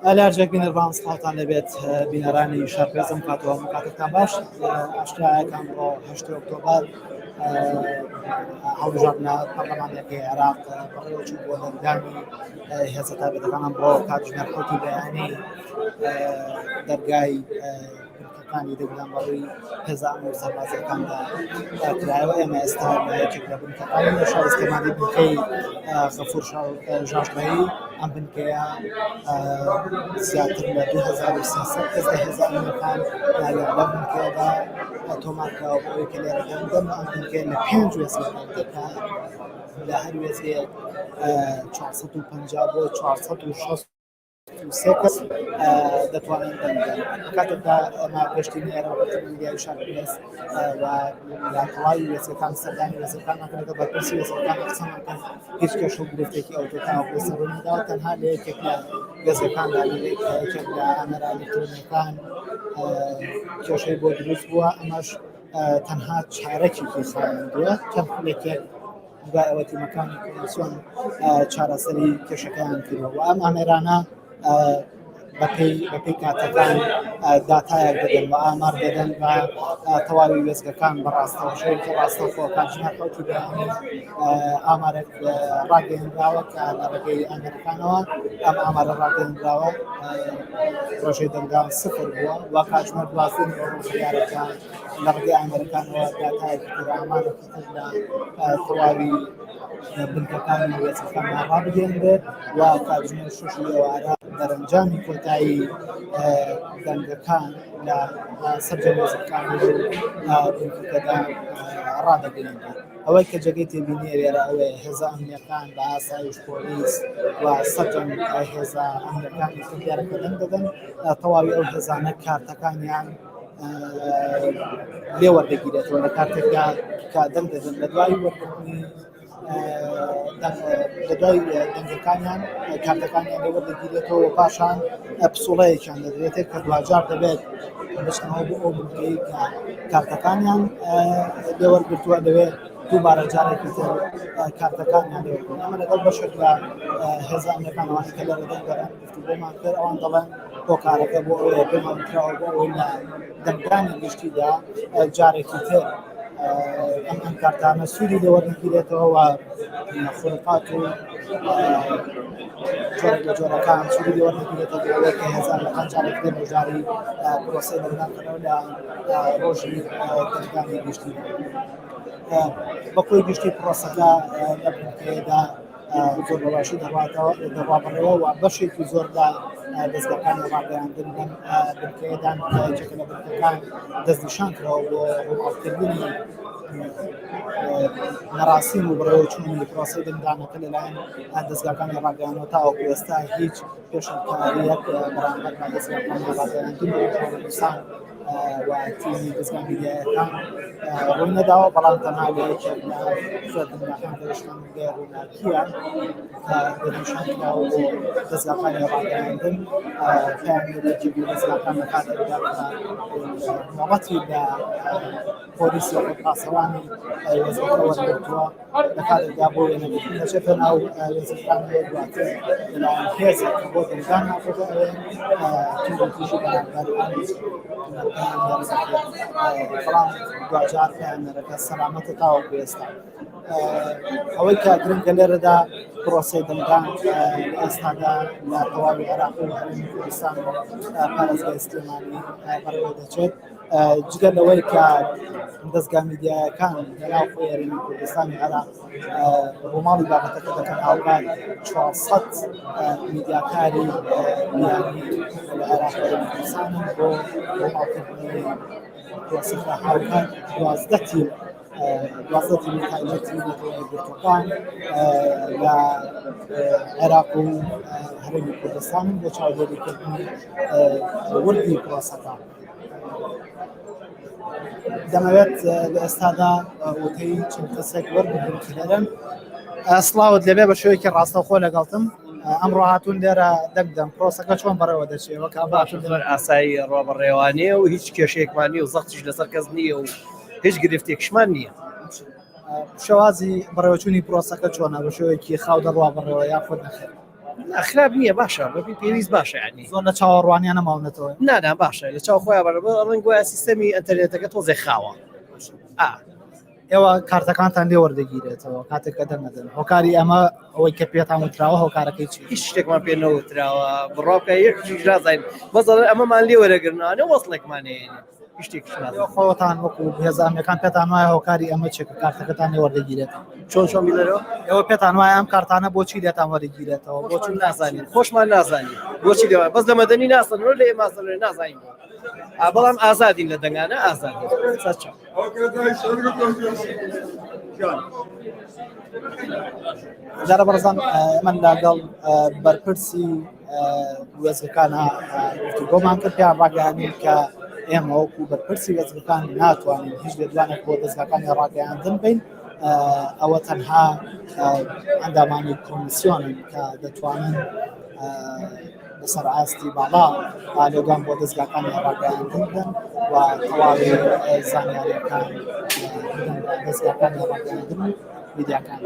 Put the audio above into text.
ئەلارجێک بینەربان سڵاتان لەبێت بینەرانی شەرپێزم کاتەوە کاتتان باش ئاشتراەکان بۆ 8 ئۆکتۆبەر هەڵبژاردنە پەرلەمانێکی عێراق بەڕێوەچوو بۆ دەرگانی هێزە تایبەتەکانان بۆ کاتژمێر حوتی بەیانی دەرگای بنکەکانی دەگران بەڕووی هێزە ئەمور سەربازەکاندا کرایەوە. ئێمە ئێستا یەکێک لە بنکەکانی لە شار ئیسلێمانی بنکەی غەفور ژاژمەیی ئەم بنکەیە زیاتر لە 2300 کەس لە هێزە ئەمریکان لە بنکەیەدا تۆمارکراوە بۆ ئەوەی کە لێرە دەم ئەم بنکەیە لە 5 وێستگەکان دەکات لە هەر وێستگەیەک 450 بۆ 460 کەس دەتوانن دەنگن. کاتێکدا ئەمە گەشتی نێرە میدیای شارپێز و لە تەواوی وێستگەکان سەردانی وێستگەکان ناکەنەوە بەرپرسی وێستگەکان قسەمانکەن هیچ کێشە و گرفتێکی ئەوتۆکاو لەسەر ڕوونەداوە تەنها لە یەکێک لە گەزەکاندا یەکێک لە ئەمەرە ئەلکترۆنیەکان کێشەی بۆ دروست بووە. ئەمەش تەنها چارەکێکی خایاندووە چەند خولێکێک دوای ئەوە تیمەکانی کۆمیسیۆن چارەسەری کێشەکەیان کردەوە. ئەم ئامێرانە بەپێی کاتەکان داتایەک دەدەن و ئامار دەدەن بە تەواوی وێستگەکان بەڕاستەوە شەوێکی ڕاستەوخۆ کاتژمێر حوتی بەیانی ئامارێک ڕاگەیەنراوە کە لە ڕێگەی ئەمریکانەوە ئەم ئامارە ڕاگەیەنراوە ڕۆژەی دەنگان سفر بووە و کاتژمێر دوازدەی ڕۆژیارەکە لە ڕێگەی ئەمریکانەوە داتایەکی تر ئامارێکی تر لە تەواوی بنکەکانی وێستگەکانمان ڕابگەیەندرێت و کاتژمێر 6 ئێوارە دەرەنجامی کۆتایی دەنگەکان لە سەرجەم وێستگەکانی بنکەکەدا ڕادەگەیەندرێت. ئەوەی کە جێگەی تێبینی لێرە ئەوەیە هێزە ئەمنیەکان بە ئاسایش پۆلیس و سەرجەم هێزە ئەمنیەکانی تر دیارەکە دەنگ دەدەن تەواوی ئەو هێزانە کارتەکانیان لێ وەردەگیرێتەوە لە کارتێکدا کە دەنگ دەدەن لە دوای وەرگرتنی لە دوای دەنگەکانیان کارتەکانیان لێ وەردەگیرێتەوە و پاشان پسوڵەیەکیان دەدرێتێت کە دوجار دەبێت بچنەوە بۆ ئەو بنکەی کە کارتەکانیان لێ وەرگرتووە دەوێت دووبارە جارێکی تر کارتەکانیان لێ وەرگرن. ئەمە لەگەڵ بەشێک لە هێزە ئەمریکانەوانی کە لەرە دەنگەکان گفتوگۆمان کرد ئەوان دەڵێن هۆکارەکە بۆ ئەوەیە پێمان کراوە بۆ ئەوەی لە دەنگانی گشتیدا جارێکی تر ئەم کارتانە سوودی لێ وەرنەگیرێتەوە و خولقات و جۆرێک لە جۆرەکان سوودی لێ وەرنەگیرێتەوە بۆ ئەوەی کە هێزانەکان جارێکی تر بەژاری پرۆسەی دەنگدانکردنەوە لە ڕۆژی دەنگانی گشتیدا. بەکۆی گشتی پرۆسەکە لە بنکەیەدا زۆر بەباشی دەڕابڕێەوە و بەشێکی زۆر لە دەستگاکانی ڕاگەیاندن لەم بنکەیەدان جێگە لە بنکەکان دەستنیشان کراوە بۆ ڕووبەڕکردنی نەڕاستین و بڕێوەچوونی پرۆسەی دەنگدانەکە لەلایەن دەستگاکانی ڕاگەیاندنەوە تاوەکو ئێستا هیچ پێشنگاریەک بەرامبەر بە دەستگاکانی ڕاگەیاندن و ژۆرنالیستان و تیمی دەستگا میدیایەکان ڕووی نەداوە بەڵام تەنها لە یەکێک لە خوێندنگاکان گەیشتن ڕووناکیە کە دەنیشان کراوە بۆ دەستگاکانی ڕاگەیاندن پێیان یەکێک لە دەستگاکان لە کاتێکدا مۆڵەتی لە پۆلیسی پاسەوانی وێستگەکە وەرگرتووە لە کاتێکدا بۆ وێنەگرتن دەچێتە ناو وێستگەکانی دواتر لەلایەن هێزێک کە بۆ دەنگدان ناکرێتەوە ئەوێ تووشی بەرامبەر بەڵام دوجار پێیانەرەکە سەلامەتە تاوەکو ئێستا. ئەوەی کە گرنگە لێرەدا پرۆسەی دەنگدان ئێستادا لە تەواوی عێراق و هەرێمی کوردستان پارێزگای سلێمانی بەڕێوە دەچێت جگە لەوەی کە دەستگا میدیایەکان لەناو خۆی هەرێمی کوردستانی عێراق ڕووماڵی بابەتەکە دەکەن هاوکات 400 میدیاکاری میانی لە عێراق و هەرێمی کوردستانن بۆ ڕووماڵکردنی پرۆسەکە هاوکات 12 تیم تایبەتی گرتوەکان لە عێراق و هەرێمی کوردستان بۆ چاودێریکردنی وردی پرۆسەکە. دەمەوێت لە ئێستادا وتەی چەند کەسێک وەربگرن کە لێرەن. سڵاوت لەبێ بە شێوەیەکی ڕاستەوخۆ لەگەڵتم ئەمڕۆ هاتوون لێرە دەنگدەم پرۆسەکە چۆن بەڕێوە دەچێتەوە کە باشن ئاسایی ڕۆبەڕێوانەیە و هیچ کێشەیەکمان نیە و زەختیش لەسەر کەس نییە و هیچ گرفتێکشمان نییە. شێوازی بەڕێوەچوونی پرۆسەکە چۆنە بە شێوەیەکی خاو دەڕوا بڕێەوە یاخود نەخێر خراپ نییە باشە بەبی پێویست باشە ینی زۆر لە چاوەڕوانیان نەماونەتەوە نادا باشە لە چاو خۆیان بەرە ڕنگوایە سیستەمی ئەتەرێتەکە تۆزێ خاوە ئێوە کارتەکانتان لێ وەردەگیرێتەوە کاتێککە دەنەدەن هۆکاری ئەمە ئەوەی کە پێتان وتراوە هۆکارەکەی چی هیچ شتێکمان پێ نەوتراوە بڕاوکە یەکژازین بەزڵ ئەمەمان لێ وەرەگرنانە وەسڵێکمانێنێ شتێکش خۆتان وەکو هێزانەکان پێتان وایە هۆکاری ئەمە چێکە کارتەکەتان لێ وەردەگیرێت چۆن بیلەرەوە ئێوە پێتان وایە ئەم کارتانە بۆچی لێتان وەرەگیرێتەوە بۆچون نازانین خۆشمان نازانین بۆچی لێوە بەس لە مەدەنی ناسەنەوە لە ئێماسەڵێ نازانین بەڵام ئازادین لە دەنگانە ئازادی جارە بەڕزان من لەگەڵ بەرپرسی وێزگەکانە گفتوگۆمان کرد پیان ڕاگەیاندین کە ئێمە وەکو بەرپرسی وێزگەکان ناتوانین هیچ لێدوانێک بۆ دەستگاکانی ڕاگەیاندن بین ئەوە تەنها ئەندامانی کۆمیسیۆنن کە دەتوانن لەسەر ئاستی باڵا لێدوان بۆ دەستگاکانی ڕاگەیاندن بدەن و تەواوی زانیاریەکان دەستگاکانی ڕاگەیاندن و میدیاکان